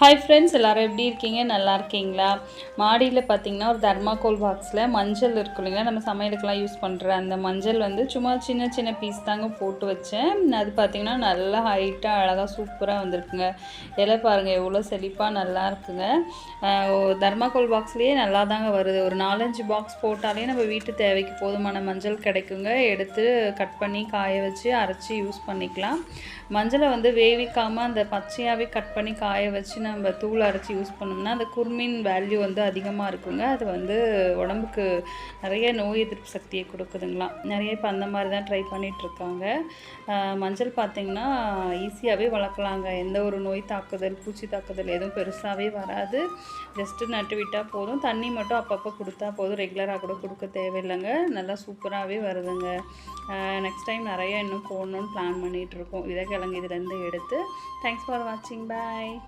Hi friends, எல்லோரும் எப்படி இருக்கீங்க? நல்லா இருக்கீங்களா? மாடியில் பார்த்தீங்கன்னா ஒரு தர்மாக்கோல் பாக்ஸில் மஞ்சள் இருக்கும் இல்லைங்களா, நம்ம சமையலுக்கெல்லாம் யூஸ் பண்ணுற அந்த மஞ்சள் வந்து சும்மா சின்ன சின்ன பீஸ் தாங்க போட்டு வச்சேன். அது பார்த்திங்கன்னா நல்லா ஹைட்டாக அழகாக சூப்பராக வந்திருக்குங்க. இலை பாருங்கள் எவ்வளோ செழிப்பாக நல்லா இருக்குங்க. தர்மாக்கோல் பாக்ஸ்லேயே நல்லா தாங்க வருது. ஒரு 4-5 பாக்ஸ் போட்டாலே நம்ம வீட்டு தேவைக்கு போதுமான மஞ்சள் கிடைக்குங்க. எடுத்து கட் பண்ணி காய வச்சு அரைச்சி யூஸ் பண்ணிக்கலாம். மஞ்சளை வந்து வேவிக்காமல் அந்த பச்சையாகவே கட் பண்ணி காய வச்சு நம்ம தூள் அரைச்சி யூஸ் பண்ணோம்னா அந்த குர்மின் வேல்யூ வந்து அதிகமாக இருக்குங்க. அது வந்து உடம்புக்கு நிறைய நோய் எதிர்ப்பு சக்தியை கொடுக்குதுங்களாம். நிறைய இப்போ அந்த மாதிரி தான் ட்ரை பண்ணிகிட்ருக்காங்க. மஞ்சள் பார்த்திங்கன்னா ஈஸியாகவே வளர்க்கலாங்க. எந்த ஒரு நோய் தாக்குதல், பூச்சி தாக்குதல் எதுவும் பெருசாகவே வராது. ஜஸ்ட்டு நட்டு விட்டால் போதும். தண்ணி மட்டும் அப்பப்போ கொடுத்தா போதும். ரெகுலராக கூட கொடுக்க தேவையில்லைங்க. நல்லா சூப்பராகவே வருதுங்க. நெக்ஸ்ட் டைம் நிறைய இன்னும் போடணுன்னு பிளான் பண்ணிகிட்ருக்கோம். விதைக்கிழங்கு இதுலேருந்து எடுத்து. தேங்க்ஸ் ஃபார் வாட்சிங். பாய்.